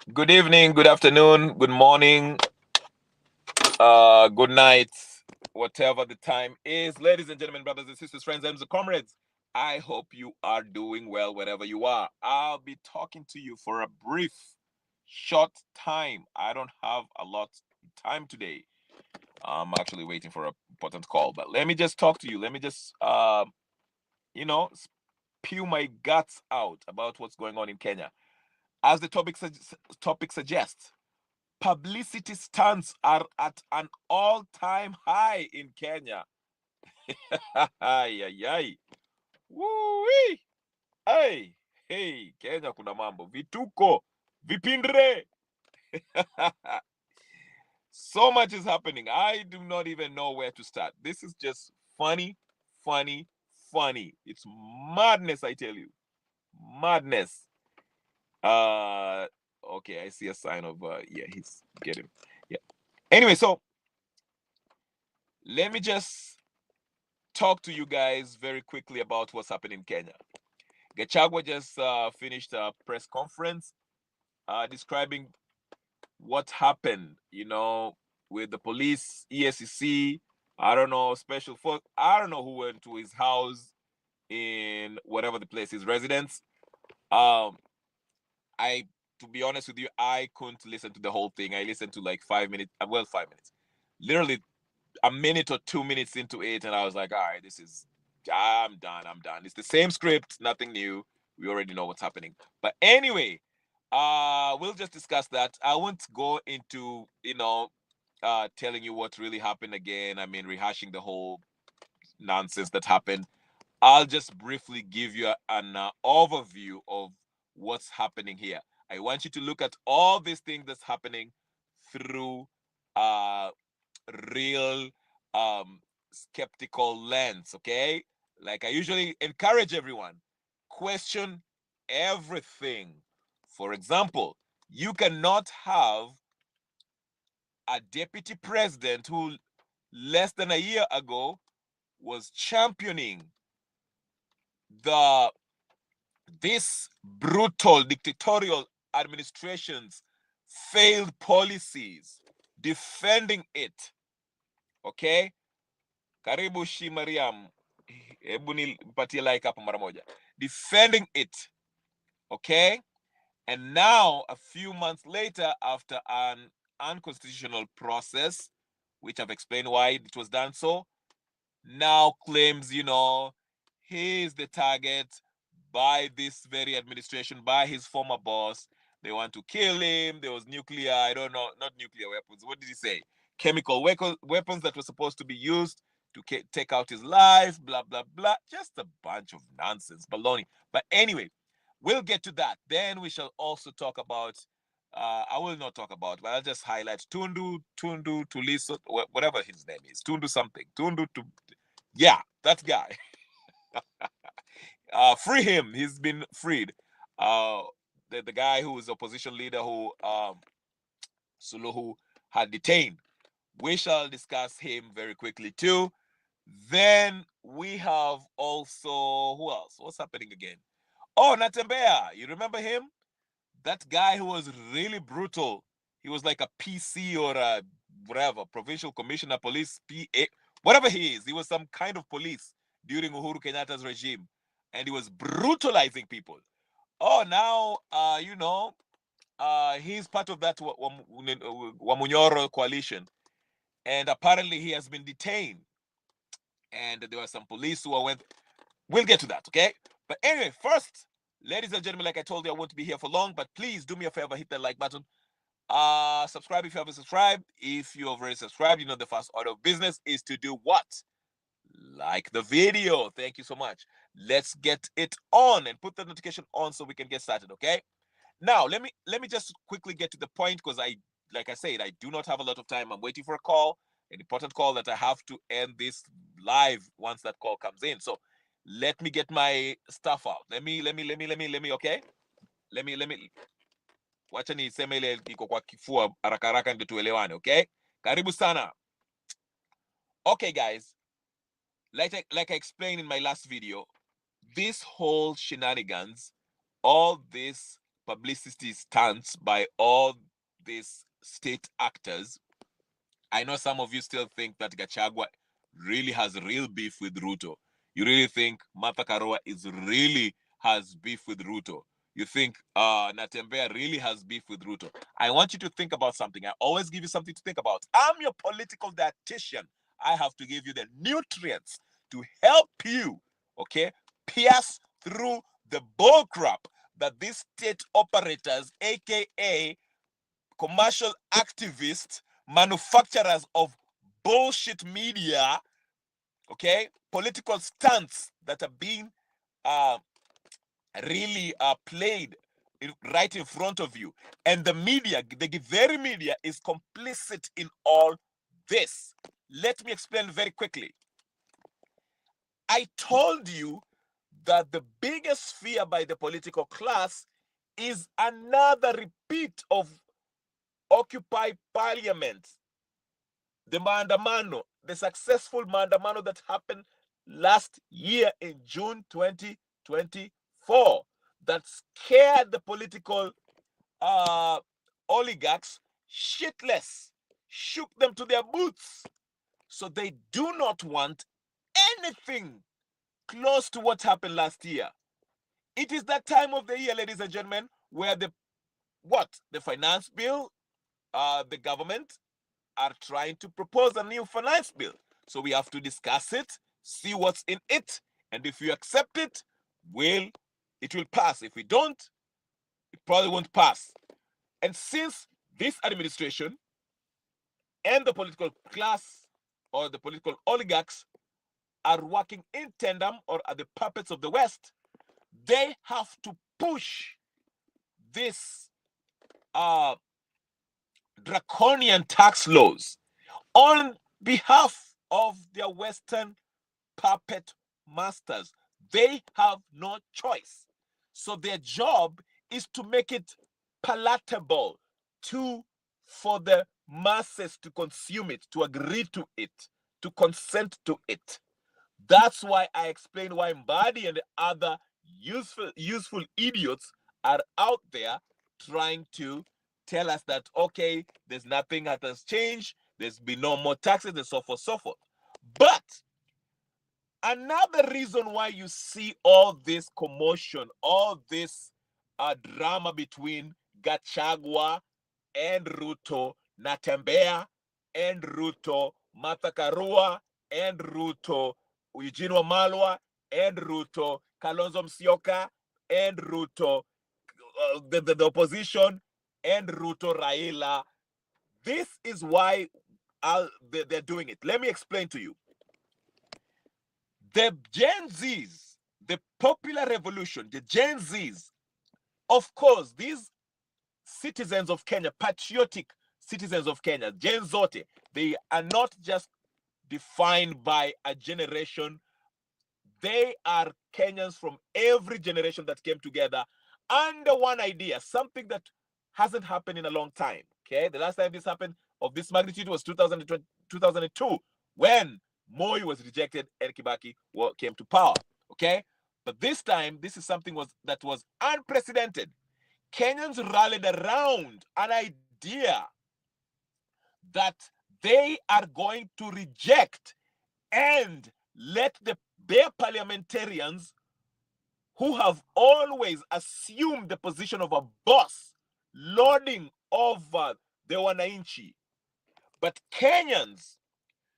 Good evening, good afternoon, good morning, good night, whatever the time is. Ladies and gentlemen, brothers and sisters, friends and comrades, I hope you are doing well wherever you are. I'll be talking to you for a brief, short time. I don't have a lot of time today. I'm actually waiting for an important call, but let me just talk to you. Let me just, you know, spew my guts out about what's going on in Kenya. As the topic suggests, publicity stunts are at an all-time high in Kenya. Ay, ay, ay. Woo-wee. Hey, hey, Kenya kuna mambo. Vituko, vipindre. So much is happening. I do not even know where to start. This is just funny, funny, funny. It's madness, I tell you. Madness. Uh okay, I see a sign of yeah, he's getting yeah. Anyway, so let me just talk to you guys very quickly about what's happening in Kenya. Gachagua just finished a press conference describing what happened, with the police, ESCC, I don't know, special force, I don't know who went to his house in whatever the place is, residence. Um, I, to be honest with you, I couldn't listen to the whole thing. I listened to like 5 minutes, well, 5 minutes. Literally a minute or 2 minutes into it, and I was like, all right, I'm done. I'm done. It's the same script, nothing new. We already know what's happening. But anyway, we'll just discuss that. I won't go into, telling you what really happened again. I mean, rehashing the whole nonsense that happened. I'll just briefly give you an overview of what's happening here. I want you to look at all these things that's happening through uh, real skeptical lens, okay? Like I usually encourage everyone, question everything. For example, you cannot have a deputy president who less than a year ago was championing the this brutal dictatorial administration's failed policies, defending it, okay? Karibu Shi Mariam, hebu nipatie like hapo mara moja. Defending it, okay? And now, a few months later, after an unconstitutional process, which I've explained why it was done so, now claims, he is the target by this very administration, by his former boss. They want to kill him. There was nuclear, I don't know, not nuclear weapons. What did he say? Chemical weapons that were supposed to be used to take out his life, blah, blah, blah. Just a bunch of nonsense, baloney. But anyway, we'll get to that. Then we shall also talk about, I will not talk about, but I'll just highlight Tundu, Tuliso, whatever his name is. Tundu something. Yeah, that guy. Free him. He's been freed. Uh, the guy who is opposition leader who Suluhu had detained. We shall discuss him very quickly too. Then we have also, who else? What's happening again? Oh, Natembeya. You remember him? That guy who was really brutal. He was like a PC or a whatever, provincial commissioner, police, PA, whatever he is. He was some kind of police during Uhuru Kenyatta's regime, and he was brutalizing people. Oh, now, he's part of that Wamunyoro coalition, and apparently he has been detained. And there were some police who went. We'll get to that, okay? But anyway, first, ladies and gentlemen, like I told you, I won't be here for long, but please do me a favor, hit that like button. Subscribe if you haven't subscribed. If you have already subscribed, the first order of business is to do what? Like the video. Thank you so much. Let's get it on and put the notification on so we can get started, okay? Now, let me just quickly get to the point because like I said, I do not have a lot of time. I'm waiting for a call, an important call that I have to end this live once that call comes in. So let me get my stuff out. Okay? Let me wacha niseme ile iko kwa kifua haraka haraka ndio tuelewane, okay? Karibu sana. Okay, guys. Like I explained in my last video, this whole shenanigans, all this publicity stunts by all these state actors. I know some of you still think that Gachagua really has real beef with Ruto. You really think Martha Karua really has beef with Ruto. You think Natembeya really has beef with Ruto. I want you to think about something. I always give you something to think about. I'm your political dietitian. I have to give you the nutrients to help you, okay, pierce through the bullcrap that these state operators, aka commercial activists, manufacturers of bullshit media, okay, political stunts that are being really played right in front of you. And the media, the very media, is complicit in all this. Let me explain very quickly. I told you that the biggest fear by the political class is another repeat of Occupy Parliament, the maandamano, the successful maandamano that happened last year in June 2024 that scared the political oligarchs shitless, shook them to their boots. So they do not want anything close to what happened last year. It is that time of the year, ladies and gentlemen, where the finance bill, the government are trying to propose a new finance bill. So we have to discuss it, see what's in it, and if you accept it, it will pass. If we don't, it probably won't pass. And since this administration and the political class or the political oligarchs are working in tandem or are the puppets of the West, they have to push this draconian tax laws on behalf of their Western puppet masters. They have no choice. So their job is to make it palatable for the masses to consume it, to agree to it, to consent to it. That's why I explained why Mbadi and the other useful idiots are out there trying to tell us that, okay, there's nothing that has changed, there's been no more taxes, and so forth, so forth. But another reason why you see all this commotion, all this drama between Gachagua and Ruto, Natembeya and Ruto, Martha Karua and Ruto, Eugene Wamalwa and Ruto, Kalonzo Musyoka and Ruto, the opposition and Ruto Raila. This is why they're doing it. Let me explain to you. The Gen Zs, the popular revolution, the Gen Zs, of course, these citizens of Kenya, patriotic citizens of Kenya, Gen Zote, they are not just defined by a generation. They are Kenyans from every generation that came together under one idea, something that hasn't happened in a long time. Okay, the last time this happened of this magnitude was 2002, when Moi was rejected and Kibaki came to power. Okay, but this time, this is something that was unprecedented. Kenyans rallied around an idea that they are going to reject and let their parliamentarians, who have always assumed the position of a boss, lording over the wananchi. But Kenyans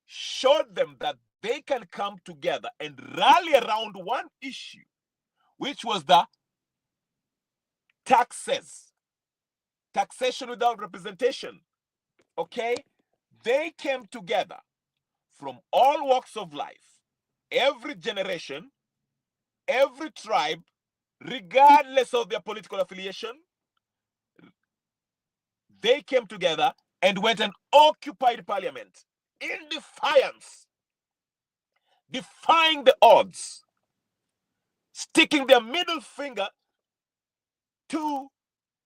showed them that they can come together and rally around one issue, which was the taxation without representation. Okay? They came together from all walks of life, every generation, every tribe, regardless of their political affiliation. They came together and went and occupied parliament in defiance, defying the odds, sticking their middle finger to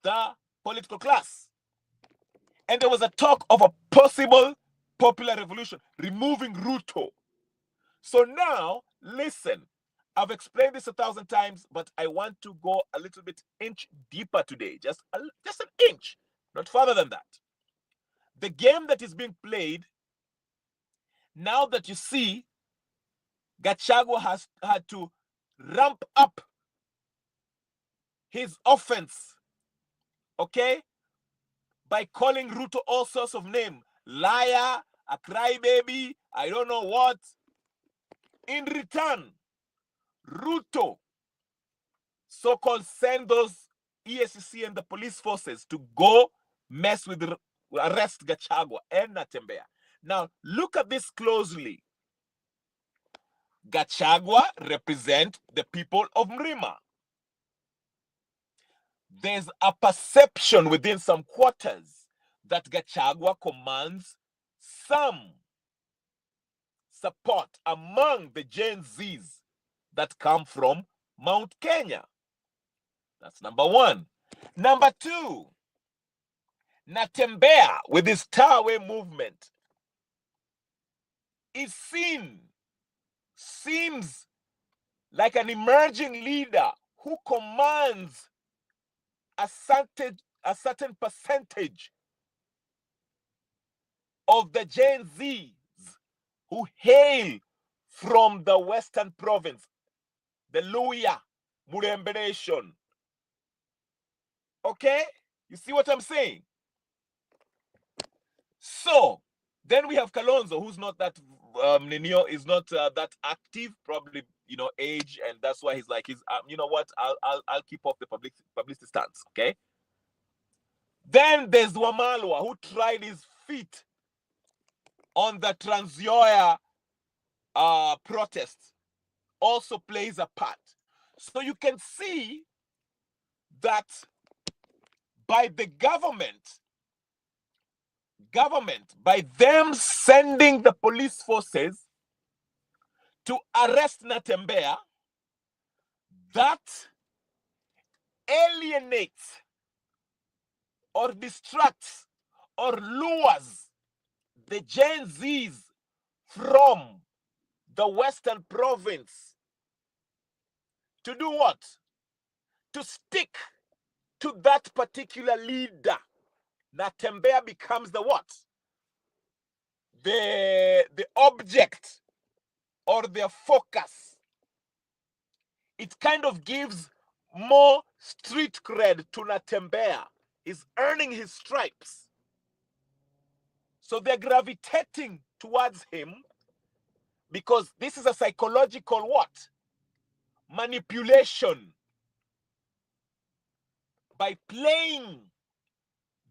the political class. And there was a talk of a possible popular revolution, removing Ruto. So now, listen, I've explained this 1,000 times, but I want to go a little bit inch deeper today. Just an inch, not further than that. The game that is being played, now that you see Gachagua has had to ramp up his offense, okay, by calling Ruto all sorts of names. Liar, a crybaby, I don't know what. In return, Ruto so-called send those ESCC and the police forces to go mess with, arrest Gachagua and Natembeya. Now, look at this closely. Gachagua represents the people of Mrima. There's a perception within some quarters that Gachagua commands some support among the Gen Zs that come from Mount Kenya. That's number one. Number two, Natembeya, with his Tawe movement, is seems like an emerging leader who commands a certain percentage of the Gen Zs who hail from the Western province, the Luya Muremberation. Okay? You see what I'm saying? So, then we have Kalonzo, who's not that, Ninio is not that active, probably, age, and that's why he's like, you know what, I'll keep off the publicity stance, okay? Then there's Wamalwa, who tried his feet on the Trans-Nzoia protest, also plays a part. So you can see that by the government, by them sending the police forces to arrest Natembeya, that alienates or distracts or lures the Gen Zs from the Western province to do what? To stick to that particular leader. Natembeya becomes the what? The object or their focus. It kind of gives more street cred to Natembeya. He's earning his stripes. So they're gravitating towards him because this is a psychological what? Manipulation. By playing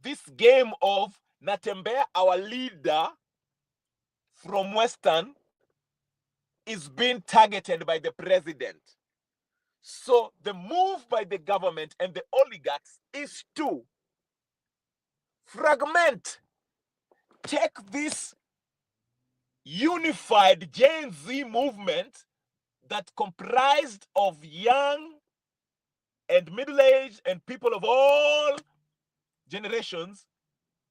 this game of Natembeya, our leader from Western, is being targeted by the president. So the move by the government and the oligarchs is to fragment, take this unified Gen Z movement that comprised of young and middle-aged and people of all generations,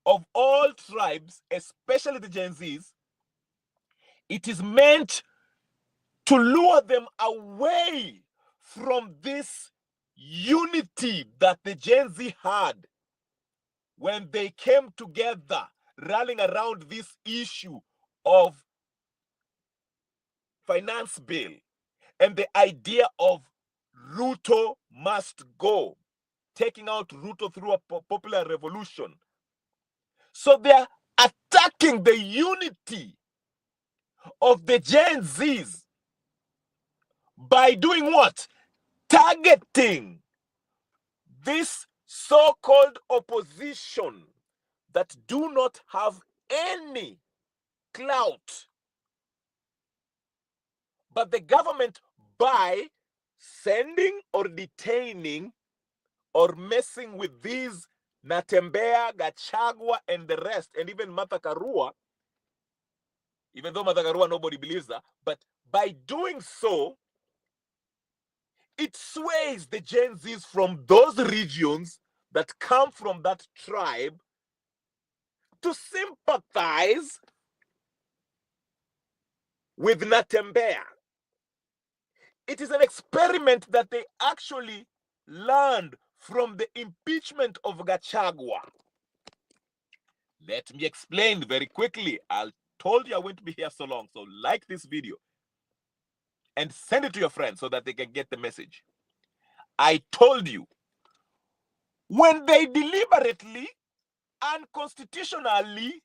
of all tribes, especially the Gen Zs. It is meant to lure them away from this unity that the Gen Z had when they came together, rallying around this issue of finance bill and the idea of Ruto must go, taking out Ruto through a popular revolution. So they are attacking the unity of the Gen Zs by doing what? Targeting this so-called opposition that do not have any clout. But the government, by sending or detaining or messing with these Natembeya, Gachagua, and the rest, and even Martha Karua, even though Martha Karua nobody believes that, but by doing so, it sways the Gen Zs from those regions that come from that tribe to sympathize with Natembeya. It is an experiment that they actually learned from the impeachment of Gachagua. Let me explain very quickly. I told you I won't be here so long, so like this video and send it to your friends so that they can get the message. I told you, when they deliberately, unconstitutionally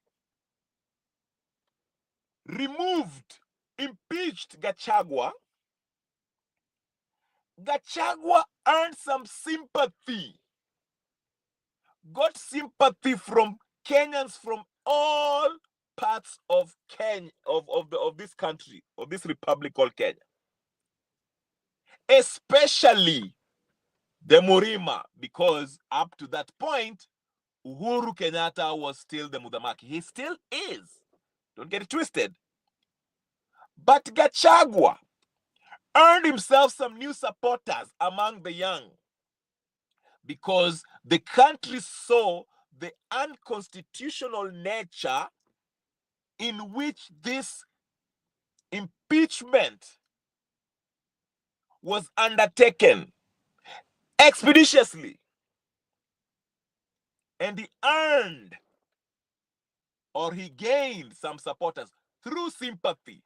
impeached Gachagua, Gachagua earned some sympathy, got sympathy from Kenyans from all parts of Kenya, of this country, of this republic called Kenya, especially the Murima, because up to that point, Uhuru Kenyatta was still the Mudamaki. He still is. Don't get it twisted. But Gachagua earned himself some new supporters among the young because the country saw the unconstitutional nature in which this impeachment was undertaken expeditiously. And he earned, or he gained, some supporters through sympathy.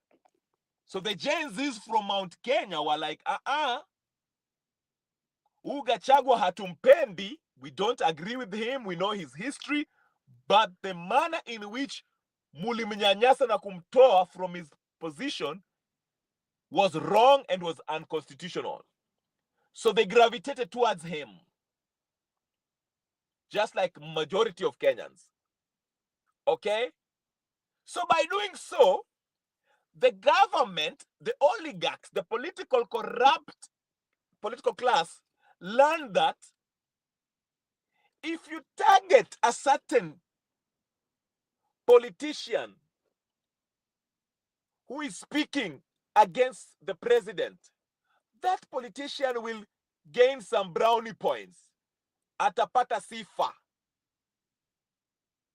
So the Gen Zs from Mount Kenya were like, Gachagua hatumpendi, we don't agree with him, we know his history, but the manner in which mulimnyanyasa na kumtoa from his position was wrong and was unconstitutional. So they gravitated towards him, just like majority of Kenyans. Okay? So by doing so, the government, the oligarchs, the corrupt political class learned that if you target a certain politician who is speaking against the president, that politician will gain some brownie points, atapata sifa,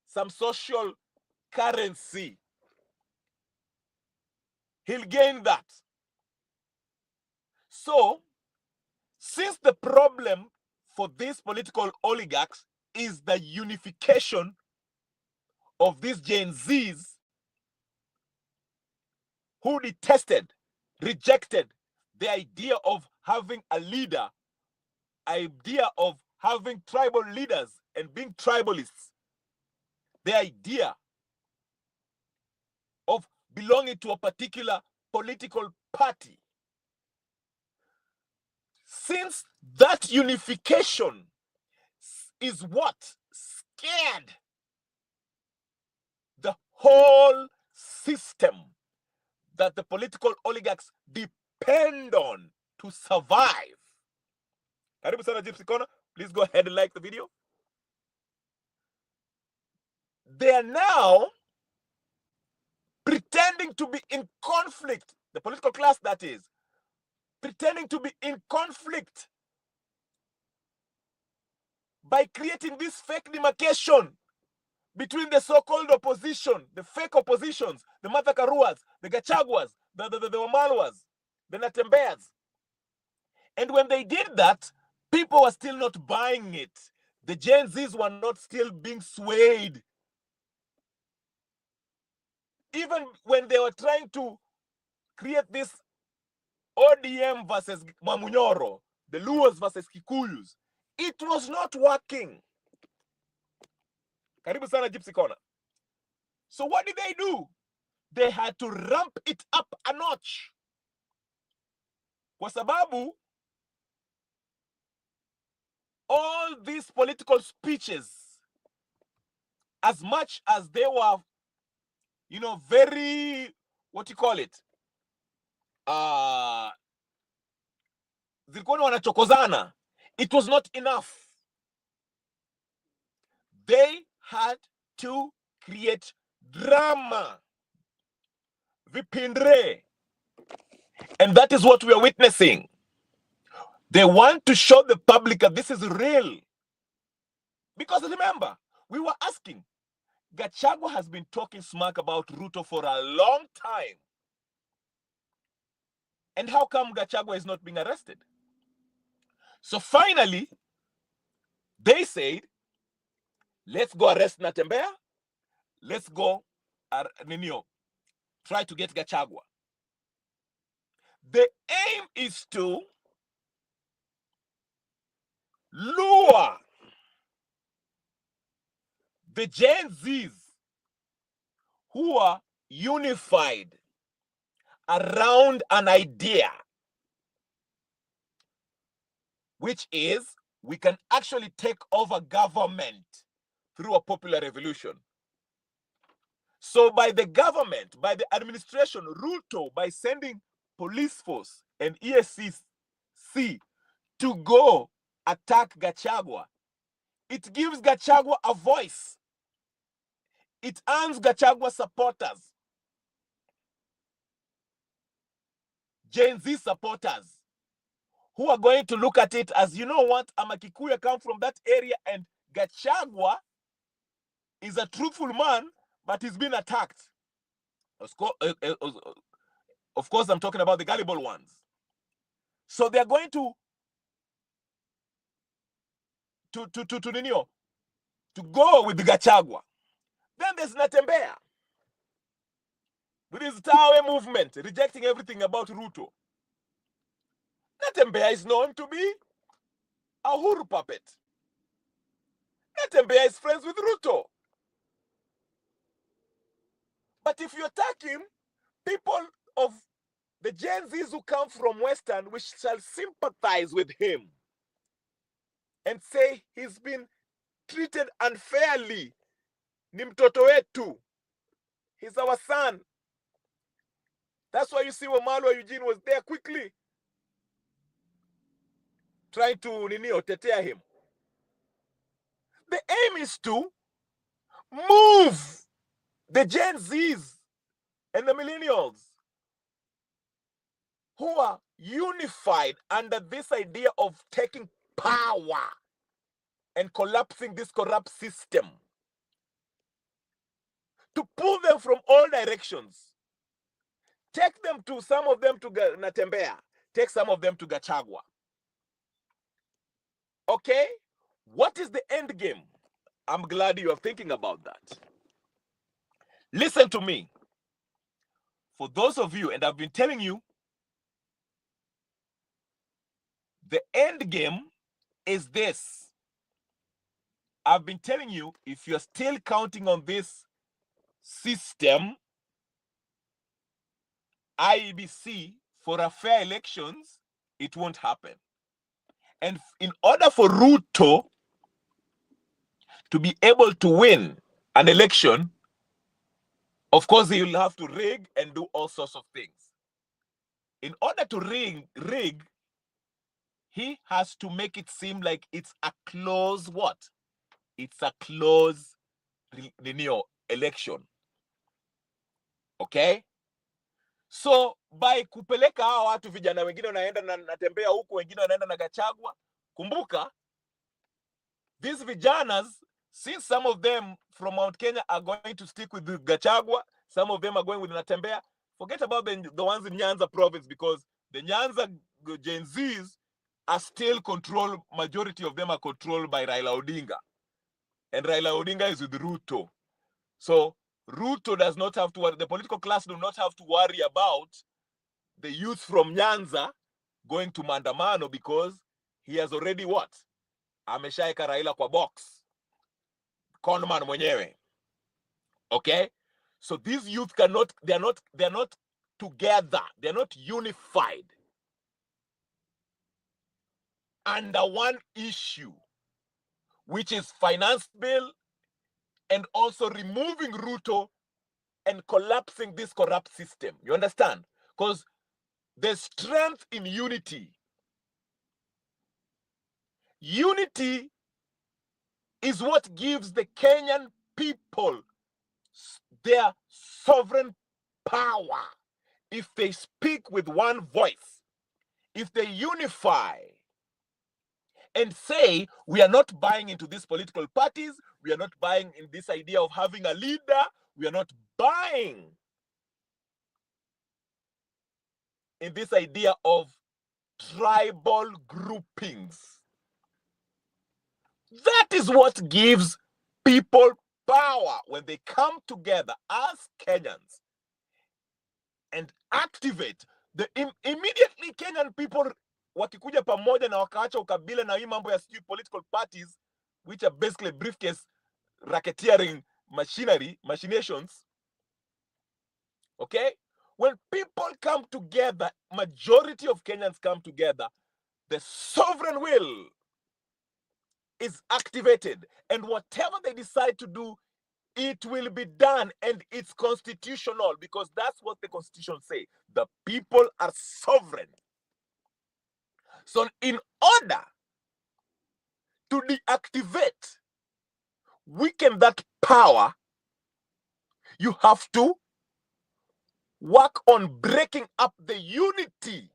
some social currency. He'll gain that. So, since the problem for these political oligarchs is the unification of these Gen Zs who detested, rejected the idea of having a leader, idea of having tribal leaders and being tribalists, the idea of belonging to a particular political party. Since that unification is what scared the whole system that the political oligarchs depend on to survive. Karibu sana Gypsy Corner. Please go ahead and like the video. They are now pretending to be in conflict, the political class that is, pretending to be in conflict by creating this fake demarcation between the so-called opposition, the fake oppositions, the Martha Karuas, the Gachaguas, the Wamalwas, the Natembeyas. And when they did that, people were still not buying it. The Gen Zs were not still being swayed. Even when they were trying to create this ODM versus Mamunyoro, the Luos versus Kikuyus, it was not working. Karibu sana Gypsy Corner. So what did they do? They had to ramp it up a notch. Kwa sababu, all these political speeches, as much as they were, very, what you call it, zilikuwa wanachokozana, it was not enough. They had to create drama, vipindre, and that is what we are witnessing. They want to show the public that this is real. Because remember, we were asking, Gachagua has been talking smack about Ruto for a long time. And how come Gachagua is not being arrested? So finally, they said, let's go arrest Natembeya. Let's go, try to get Gachagua. The aim is to lure the Gen Zs who are unified around an idea, which is we can actually take over government through a popular revolution. So by the government, by the administration, Ruto, by sending police force and ESCC to go attack Gachagua, it gives Gachagua a voice. It earns Gachagua supporters, Gen Z supporters, who are going to look at it as, you know what, I'm a Kikuyu, come from that area, and Gachagua is a truthful man, but he's been attacked. Of course, I'm talking about the gullible ones. So they're going to go with the Gachagua. Then there's Natembeya with his Tawe movement, rejecting everything about Ruto. Natembeya is known to be a Huru puppet. Natembeya is friends with Ruto. But if you attack him, people of the Gen Zs who come from Western, we shall sympathize with him and say he's been treated unfairly. Ni mtoto wetu. He's our son. That's why you see Wamalwa Eugene was there quickly trying to tetea him. The aim is to move the Gen Zs and the millennials who are unified under this idea of taking power and collapsing this corrupt system, to pull them from all directions. Take them to, some of them to Natembeya, take some of them to Gachagua. Okay? What is the end game? I'm glad you are thinking about that. Listen to me. For those of you, and I've been telling you, the end game is this. I've been telling you, if you're still counting on this system, IEBC, for a fair elections, it won't happen. And in order for Ruto to be able to win an election, of course, he will have to rig and do all sorts of things. In order to rig, he has to make it seem like it's a close what? It's a close election. Okay? So by kupeleka hawa watu, vijana wengine wanaenda na Natembeya huku, wengine wanaenda na Gachagua. Kumbuka, these vijanas, since some of them from Mount Kenya are going to stick with the Gachagua, some of them are going with Natembeya. Forget about the ones in Nyanza province, because the Nyanza Gen Zs are still controlled, majority of them are controlled by Raila Odinga. And Raila Odinga is with Ruto. So Ruto does not have to worry, the political class do not have to worry about the youth from Nyanza going to Mandamano, because he has already what? Ameshaeka Raila kwa box. Conman mwenyewe. Okay? So these youth cannot, they're not together. They're not unified under one issue, which is finance bill, and also removing Ruto and collapsing this corrupt system. You understand? Because there's strength in unity. Unity is what gives the Kenyan people their sovereign power. If they speak with one voice, if they unify and say, we are not buying into these political parties, we are not buying in this idea of having a leader, we are not buying in this idea of tribal groupings. That is what gives people power when they come together as Kenyans and activate the immediately Kenyan people wakikuja pamoja na wakaacha ukabila na hii mambo ya political parties which are basically briefcase racketeering machinations. Okay? When people come together, majority of Kenyans come together, the sovereign will is activated, and whatever they decide to do, it will be done, and it's constitutional, because that's what the Constitution says. The people are sovereign. So in order to deactivate, weaken that power, you have to work on breaking up the unity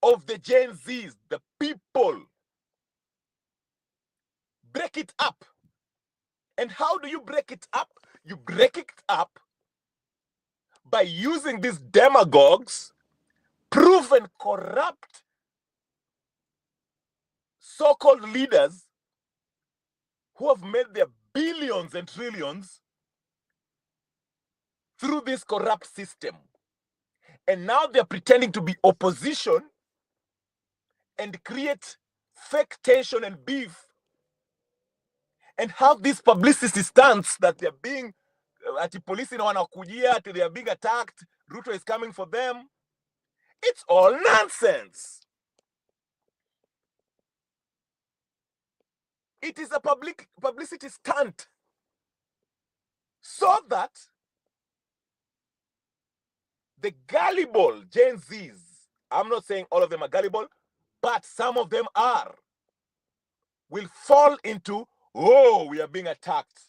of the Gen Zs, the people. Break it up. And how do you break it up? You break it up by using these demagogues, proven corrupt so-called leaders who have made their billions and trillions through this corrupt system. And now they're pretending to be opposition and create fake tension and beef and have these publicity stunts that they're being ati polisi na wanakujia, ati they are being attacked, Ruto is coming for them. It's all nonsense. It is a publicity stunt so that the gullible Gen Zs, I'm not saying all of them are gullible, but some of them are, will fall into, oh, we are being attacked.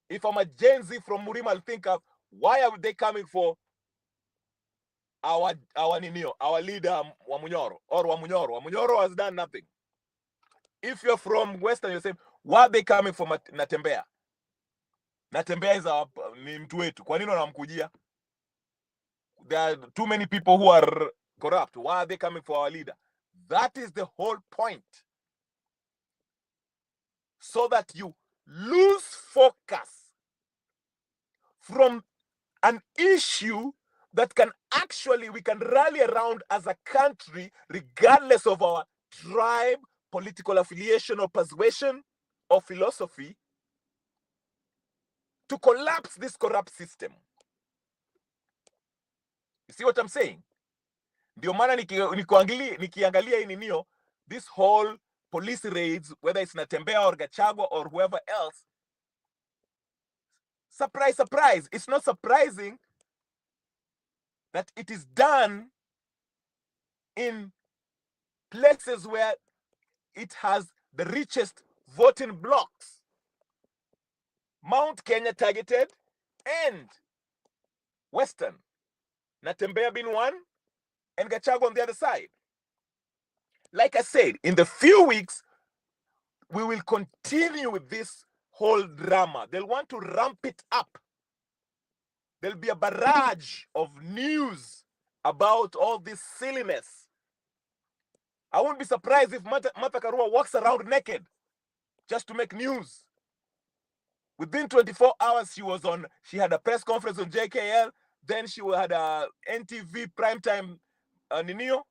If I'm a Gen Z from Murima, I'll think of, why are they coming for our leader Wamunyoro or Wamunyoro? Wamunyoro has done nothing. If you're from Western, you say, why are they coming for Natembeya? Natembeya is our ni mtu wetu. Kwa nini wanamkujia? There are too many people who are corrupt. Why are they coming for our leader? That is the whole point. So that you lose focus from an issue that we can rally around as a country, regardless of our tribe, political affiliation or persuasion or philosophy, to collapse this corrupt system. You see what I'm saying? Ndio maana nikiangalia hii this whole police raids, whether it's Natembeya or Gachagua or whoever else, surprise, surprise, it's not surprising that it is done in places where it has the richest voting blocks. Mount Kenya targeted and Western. Natembeya being one and Gachagua on the other side. Like I said, in the few weeks, we will continue with this whole drama. They'll want to ramp it up. There'll be a barrage of news about all this silliness. I won't be surprised if Martha Karua walks around naked just to make news. Within 24 hours, she had a press conference on JKL. Then she had a NTV primetime Ninio.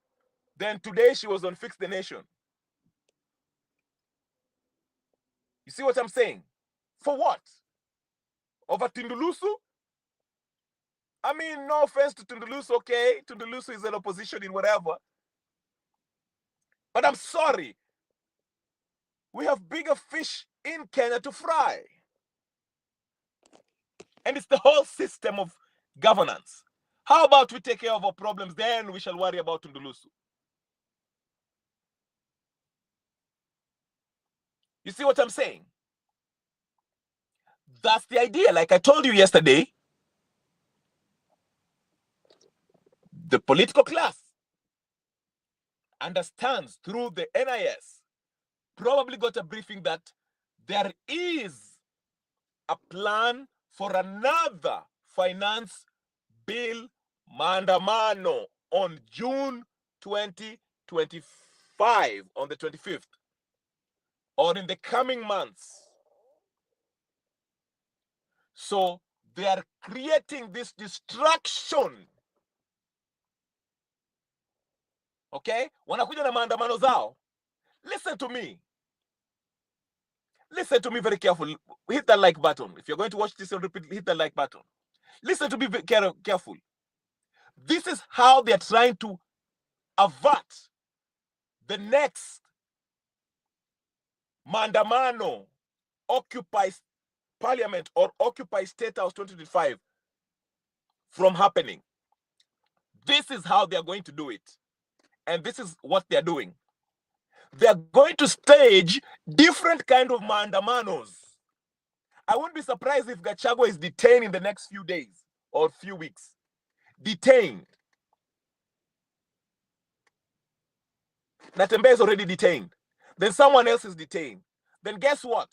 Then today she was on Fix the Nation. You see what I'm saying? For what? Over Tundulusu? I mean, no offense to Tundulusu, okay? Tundulusu is an opposition in whatever. But I'm sorry. We have bigger fish in Kenya to fry. And it's the whole system of governance. How about we take care of our problems, then we shall worry about Tundulusu. You see what I'm saying? That's the idea. Like I told you yesterday, the political class understands through the NIS, probably got a briefing that there is a plan for another finance bill maandamano on June 2025, on the 25th, or in the coming months. So they are creating this distraction. Okay? Wanakuja na maandamano zao. Listen to me. Listen to me very carefully. Hit that like button. If you're going to watch this and repeat, hit the like button. Listen to me very careful. This is how they're trying to avert the next maandamano, Occupy Parliament or Occupy State House 2025 from happening. This is how they're going to do it. And this is what they're doing. They're going to stage different kind of maandamanos. I wouldn't be surprised if Gachagua is detained in the next few days or few weeks. Detained. Natembeya is already detained. Then someone else is detained. Then guess what?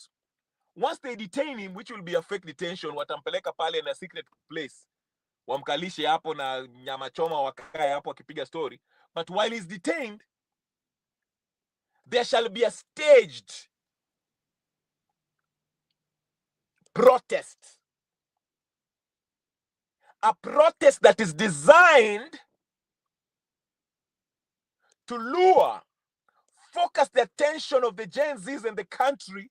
Once they detain him, which will be a fake detention, watampeleka pale in a secret place. Wamkalishe hapo na nyama choma wakae hapo akipiga story. But while he's detained, there shall be a staged protest. A protest that is designed to lure, focus the attention of the Gen Zs in the country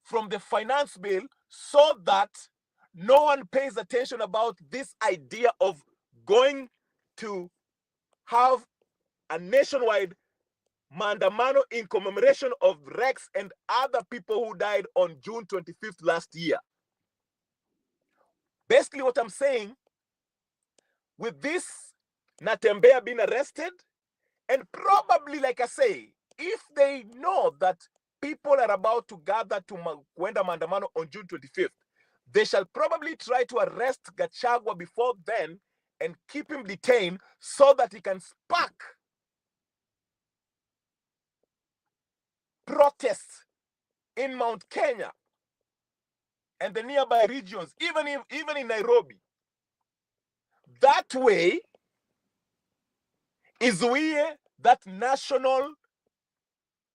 from the finance bill so that no one pays attention about this idea of going to have a nationwide maandamano in commemoration of Rex and other people who died on June 25th last year. Basically what I'm saying, with this Natembeya being arrested, and probably, like I say, if they know that people are about to gather to Kwenda Maandamano on June 25th, they shall probably try to arrest Gachagua before then and keep him detained so that he can spark protests in Mount Kenya and the nearby regions, even in Nairobi. That way, izuie that national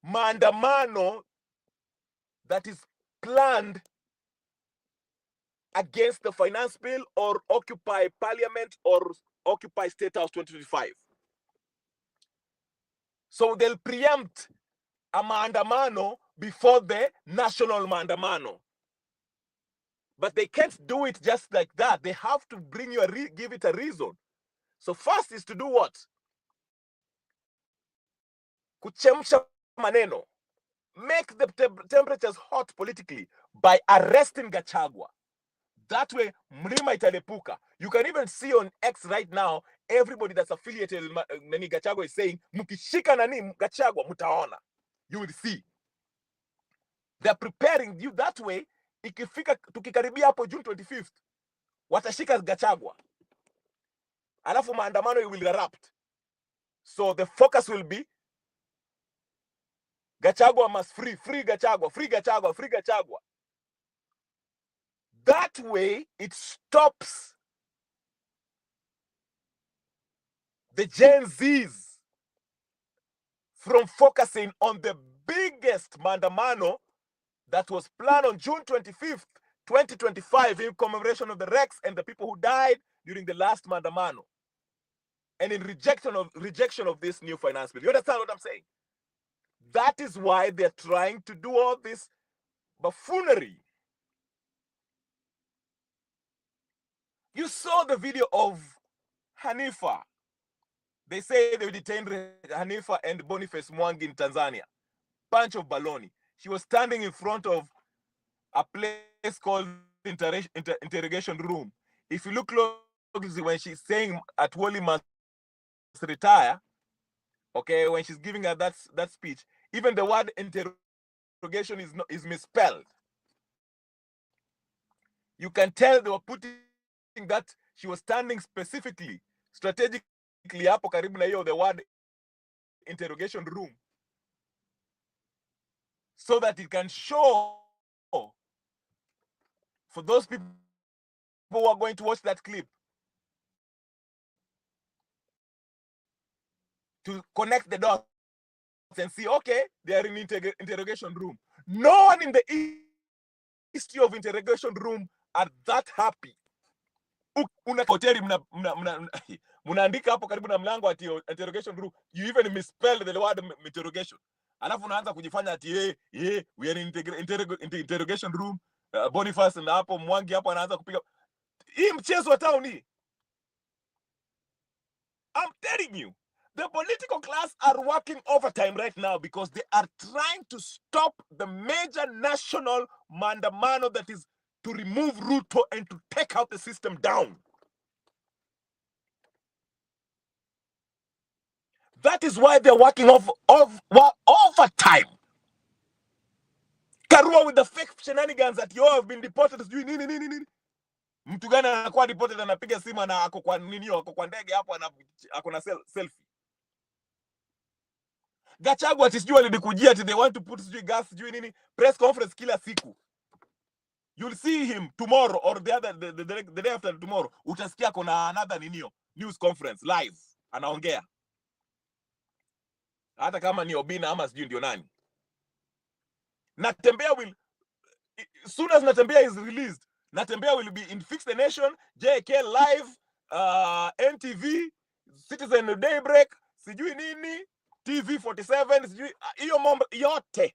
maandamano that is planned against the finance bill or Occupy Parliament or Occupy State House 2025. So they'll preempt a maandamano before the national maandamano. But they can't do it just like that. They have to bring you give it a reason. So first is to do what? Kuchemsha maneno. Make the temperatures hot politically by arresting Gachagua. That way, mlima italepuka. You can even see on X right now, everybody that's affiliated with Nani Gachagua is saying, mukishika nani Gachagua, mutaona. You will see. They're preparing you that way. Ikifika tukikaribia hapo June 25th, watashika Gachagua. Alafu maandamano will erupt. So the focus will be Gachagua must free Gachagua, free Gachagua, free Gachagua. That way, it stops the Gen Zs from focusing on the biggest maandamano that was planned on June 25th, 2025 in commemoration of the Rex and the people who died during the last maandamano. And in rejection of this new finance bill. You understand what I'm saying? That is why they're trying to do all this buffoonery. You saw the video of Hanifa. They say they detained Hanifa and Boniface Mwangi in Tanzania. Bunch of baloney. She was standing in front of a place called interrogation room. If you look closely when she's saying Atwoli must retire, okay, when she's giving her that speech, even the word interrogation is misspelled. You can tell they were putting that she was standing specifically, strategically hapo karibu na hiyo the word interrogation room, so that it can show for those people who are going to watch that clip to connect the dots and see, okay, they are in interrogation room. No one in the history of interrogation room are that happy. Una hoteli mnaandika hapo karibu na mlango ati interrogation room, you even misspell the word interrogation, alafu unaanza kujifanya ati we are in interrogation room. Boniface na hapo Mwangi hapo anaanza kupiga hii mchezo wa town hii. I'm telling you, the political class are working overtime right now because they are trying to stop the major national maandamano that is to remove Ruto and to take out the system down. That is why they're working overtime. Karua with the fake shenanigans that you have been deported. Mtu gani anakuwa deported anapiga simu na ako kwa nini, ako kwa ndege hapo ako na selfie. Gachagua sijui alidikujia ati they want to put sijui gas sijui nini, press conference kila siku. You'll see him tomorrow or the day after tomorrow. Utasikia kuna another news conference live anaongea. Hata kama ni Obina ama sijui ndio nani. Natembeya will, soon as Natembeya is released, Natembeya will be in Fix the Nation, JK Live, NTV, Citizen Daybreak, sijui nini, TV 47, sijui hiyo mambo yote.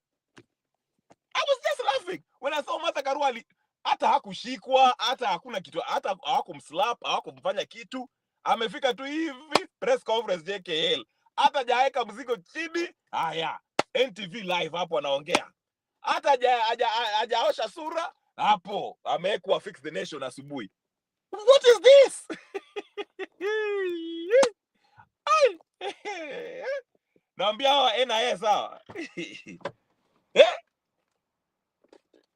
I was just laughing when I saw Martha Karua. Hata hakushikwa, hata hakuna kitu, hata hawakumslap, hawakumfanya kitu. Amefika tu hivi press conference JKL. Hata jaeka mzigo chini, haya NTV live hapo anaongea. Hata hajaosha sura, hapo amewekwa Fix the Nation asubuhi. What is this? Naambia hawa NIS hawa.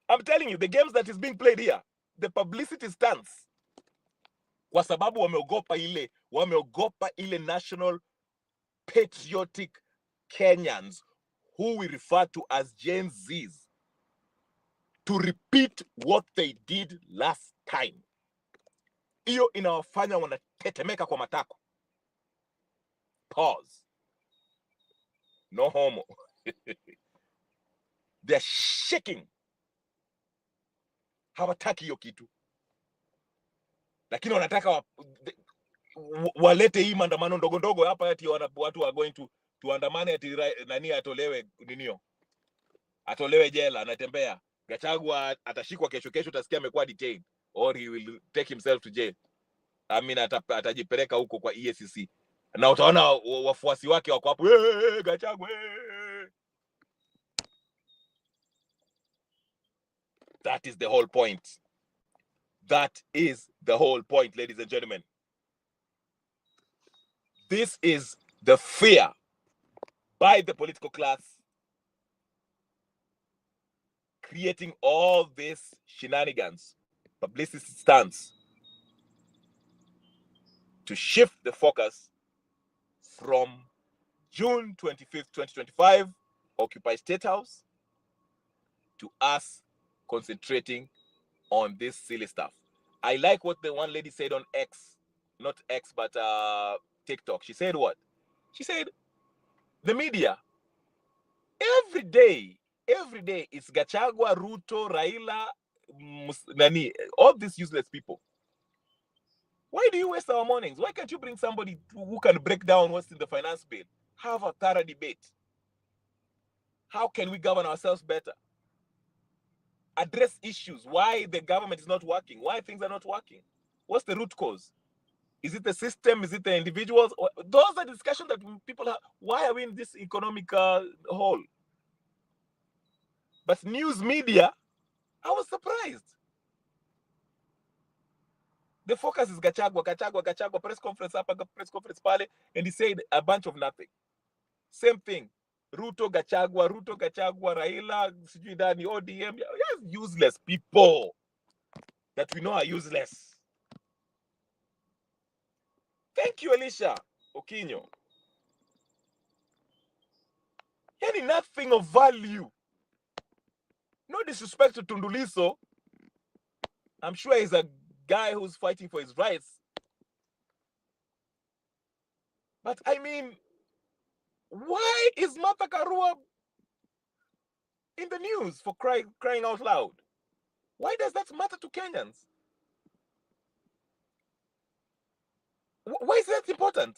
I'm telling you, the games that is being played here, the publicity stunts. Kwa sababu wameogopa ile national patriotic Kenyans who we refer to as Gen Zs to repeat what they did last time. Hiyo inawafanya wanatetemeka kwa matako. Pause. No homo. They're shaking. Hawataki hiyo kitu. Lakini wanataka walete hii maandamano ndogo ndogo hapa ati watu are going to andamane ati nani atolewe ninio. Atolewe jela, Natembeya. Gachagua atashikwa kesho utasikia amekuwa detained or he will take himself to jail. I mean atajipeleka huko kwa EACC. Na utaona wafuasi wake wako hapo, Gachagua. That is the whole point. That is the whole point, ladies and gentlemen. This is the fear by the political class creating all these shenanigans, publicity stunts, to shift the focus from June 25th, 2025, Occupy State House, to us concentrating on this silly stuff. I like what the one lady said on X, not X, but TikTok. She said what? She said, the media, every day, it's Gachagua, Ruto, Raila, Nani, all these useless people. Why do you waste our mornings? Why can't you bring somebody who can break down what's in the finance bill? Have a thorough debate. How can we govern ourselves better? Address issues. Why the government is not working? Why things are not working? What's the root cause? Is it the system? Is it the individuals? Those are discussions that people have. Why are we in this economic hole? But news media, I was surprised. The focus is Gachagua, press conference up, press conference pale, and he said a bunch of nothing. Same thing. Ruto, Gachagua, Raila, Sujidani, ODM. Yes, useless people that we know are useless. Thank you, Elisha Okinyo. Yani nothing of value. No disrespect to Tunduliso. I'm sure he's a guy who's fighting for his rights. But I mean, Why is Martha Karua in the news for crying out loud? Why does that matter to Kenyans? Why is that important?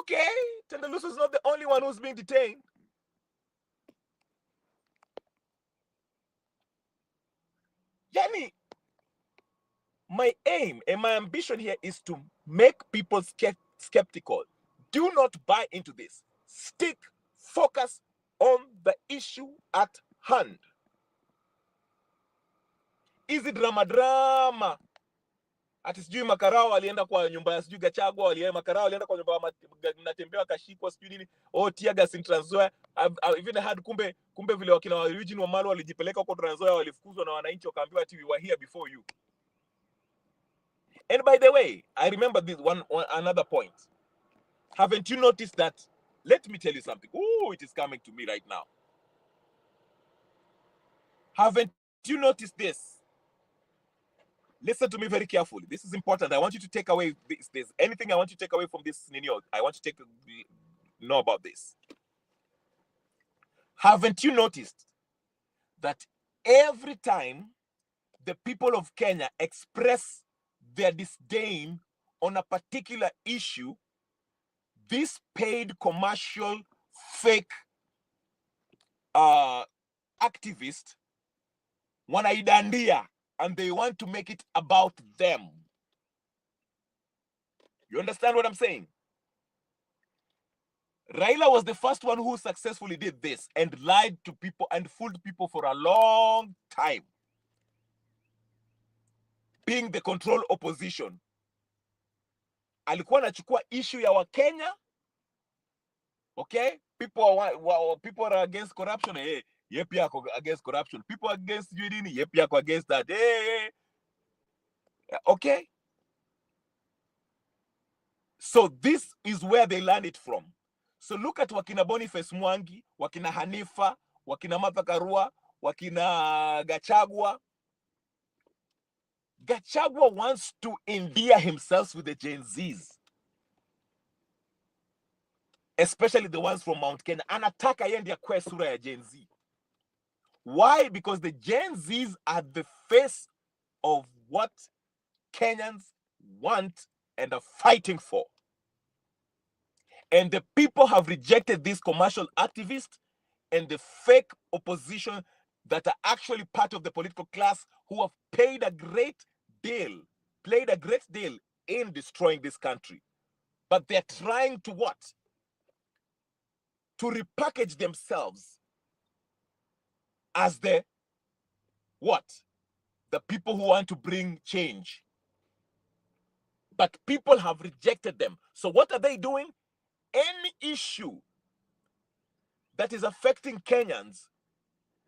Okay, Tendelusu is not the only one who's being detained. Yani, my aim and my ambition here is to make people skeptical. Do not buy into this. Stick, focus on the issue at hand. Hizi drama ati sijui Makarao alienda kwa nyumba ya sijui Gachagua, Makarao alienda kwa nyumba ya Natembeya akashikwa sijui nini, tear gas in Trans Nzoia. I've even had kumbe vile wakina Eugene Wamalwa walijipeleka huko Trans Nzoia, walifukuzwa na wananchi wakaambiwa ati we were here before you. And by the way, I remember this another point. Haven't you noticed that? Let me tell you something. Oh, it is coming to me right now. Haven't you noticed this? Listen to me very carefully. This is important. I want you to take away this. There's anything I want you to take away from this, Nino. I want you to know about this. Haven't you noticed that every time the people of Kenya express their disdain on a particular issue, this paid commercial fake activist wanaidandia and they want to make it about them. You understand what I'm saying? Raila was the first one who successfully did this and lied to people and fooled people for a long time, being the control opposition. Alikuwa anachukua issue ya Wakenya, okay? People are against corruption. Hey, ye pia ako against corruption. People against Judini, ye pia ako against that. Hey. Okay? So this is where they learn it from. So look at wakina Boniface Mwangi, wakina Hanifa, wakina Martha Karua, wakina Gachagua. Gachagua wants to endear himself with the Gen Zs, especially the ones from Mount Kenya. Anataka yende akwe sura ya Gen Z. Why? Because the Gen Zs are the face of what Kenyans want and are fighting for. And the people have rejected these commercial activists and the fake opposition that are actually part of the political class who have played a great deal in destroying this country. But they're trying to what? To repackage themselves as the what? The people who want to bring change. But people have rejected them. So what are they doing? Any issue that is affecting Kenyans,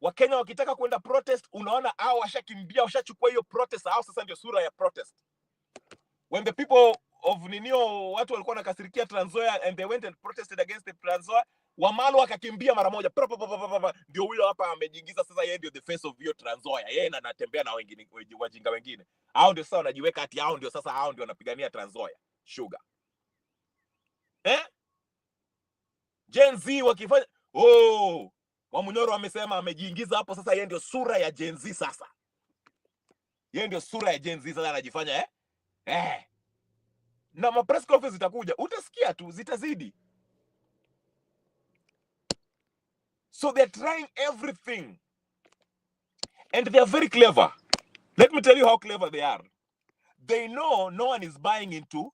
Wakenya wakitaka kwenda protest, unaona hao washakimbia, washachukua hiyo protest, hao sasa ndio sura ya protest. When the people of Ninio, watu walikuwa nakasirikia Trans Nzoia and they went and protested against the Trans Nzoia, Wamalwa akakimbia mara moja. Ndio huyo hapa amejiingiza sasa, yeye ndio the face of hiyo Trans Nzoia. Yeye na anatembea na wengine wajinga wengine. Hao ndio sasa wanajiweka ati hao ndio wanapigania Trans Nzoia. Sugar. Gen Z wakifanya Wamunyoro amesema amejiingiza hapo sasa, yeye ndio sura ya Gen Z sasa. Yeye ndio sura ya Gen Z sasa anajifanya na ma press conference zitakuja, utasikia tu zitazidi. So they're trying everything. And they are very clever. Let me tell you how clever they are. They know no one is buying into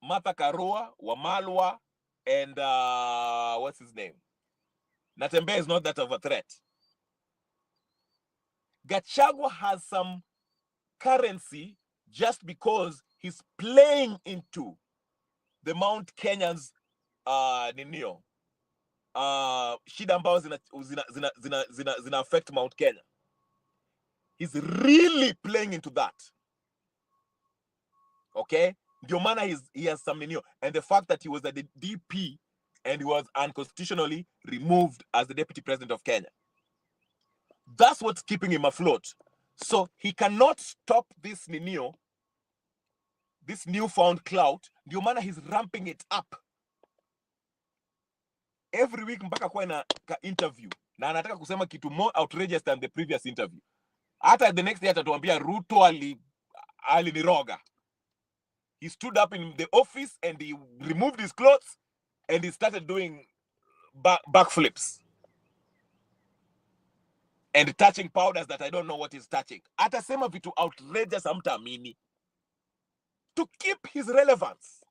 Martha Karua, Wamalwa, and what's his name? Natembeya is not that of a threat. Gachagua has some currency just because he's playing into the Mount Kenyans ninio shida ambao zina affect Mount Kenya. He's really playing into that. Okay? Ndio maana he has some ninio. And the fact that he was at the DP and he was unconstitutionally removed as the deputy president of Kenya. That's what's keeping him afloat. So he cannot stop this ninio, this newfound clout. Ndio maana he's ramping it up. every week mpaka kuwe na interview, na anataka kusema kitu more outrageous than the previous interview. Hata the next day atatuambia Ruto aliniroga. He stood up in the office and he removed his clothes and he started doing backflips and touching powders that I don't know what he's touching. Atasema vitu outrageous hamtaamini to keep his relevance.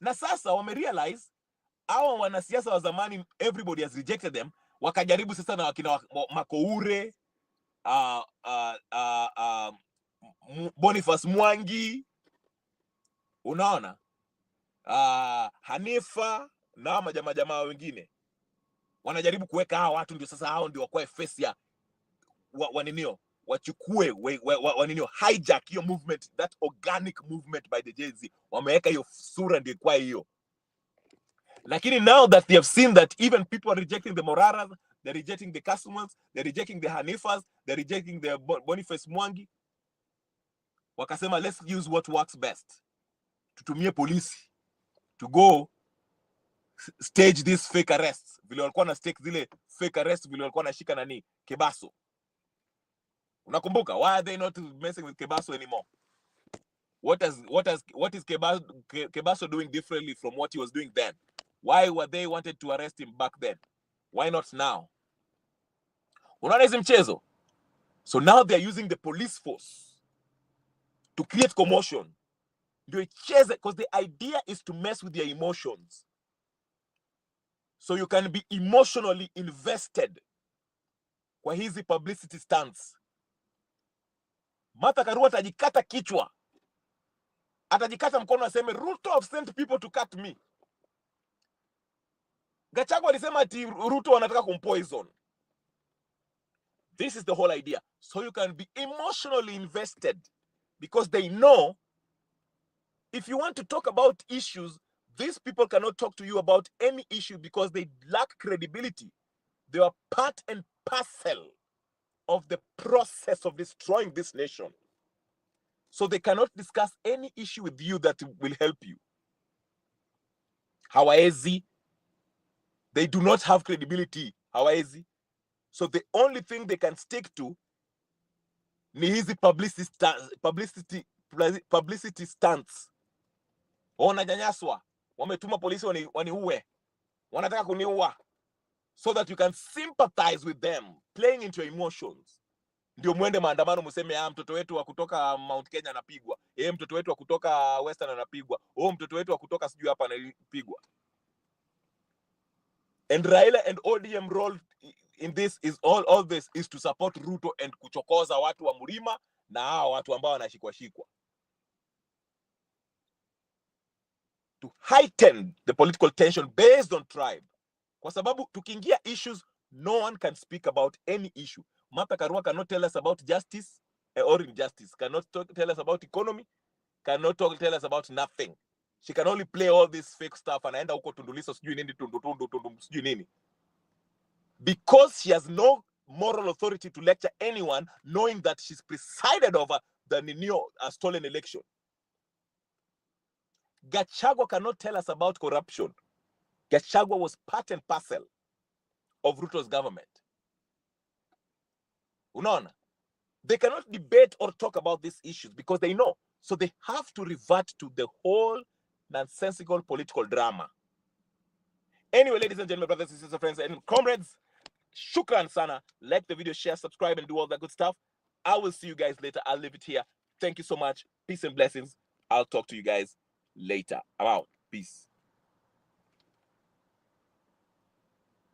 Na sasa wamerealize hawa wanasiasa wa zamani, everybody has rejected them. Wakajaribu sasa na wakina Makoure, Boniface Mwangi, unaona, Hanifa na majamaa wengine. Wanajaribu kuweka hawa watu ndio sasa hao ndio wakwae face ya waninio, wachukue waninio, hijack hiyo movement, that organic movement by the Gen-Z. Wameweka hiyo sura ndio kwa hiyo. Lakini now that they have seen that even people are rejecting the Moraras, they're rejecting the Kasumans, they're rejecting the Hanifas, they're rejecting the Boniface Mwangi, wakasema let's use what works best. Tutumie polisi to go stage these fake arrests. Vile walikuwa na stake zile fake arrests, vile walikuwa na shika nani Kebaso. Unakumbuka? Why are they not messing with Kebaso anymore? What is Kebaso doing differently from what he was doing then? Why were they wanted to arrest him back then? Why not now? Unaona hizi mchezo? So now they're using the police force to create commotion. Ndio icheze, because the idea is to mess with your emotions. So you can be emotionally invested kwa hizi publicity stunts. Martha Karua atajikata kichwa, atajikata mkono, aseme Ruto have sent people to cut me. Gachagua alisema ati Ruto wanataka kumpoison. This is the whole idea. So you can be emotionally invested because they know if you want to talk about issues, these people cannot talk to you about any issue because they lack credibility. They are part and parcel of the process of destroying this nation. So they cannot discuss any issue with you that will help you. Hawaezi. They do not have credibility. Hawaezi. So the only thing they can stick to ni hizi publicity stunts. Wananyanyaswa, wametuma polisi waniue, wanataka kuniua, so that you can sympathize with them, playing into your emotions. Ndio mwende maandamano mseme mtoto wetu wa kutoka Mount Kenya anapigwa, mtoto wetu wa kutoka Western anapigwa, mtoto wetu wa kutoka sijui hapa anapigwa. And Raila and ODM role in this is all this is to support Ruto and kuchokoza watu wa Mlima na hao watu ambao wanashikwa. To heighten the political tension based on tribe. Kwa sababu tukiingia issues, no one can speak about any issue. Martha Karua cannot tell us about justice or injustice, cannot tell us about economy, cannot tell us about nothing. She can only play all this fake stuff, anaenda huko tunduliso sijui nini tundu sijui nini. Because she has no moral authority to lecture anyone, knowing that she's presided over the stolen election. Gachagua cannot tell us about corruption. Gachagua was part and parcel of Ruto's government. Unaona? They cannot debate or talk about these issues because they know. So they have to revert to the whole nonsensical political drama. Anyway, ladies and gentlemen, brothers and sisters, friends and comrades, shukran sana. Like the video, share, subscribe, and do all that good stuff. I will see you guys later. I'll leave it here. Thank you so much. Peace and blessings. I'll talk to you guys later. I'm out. Peace.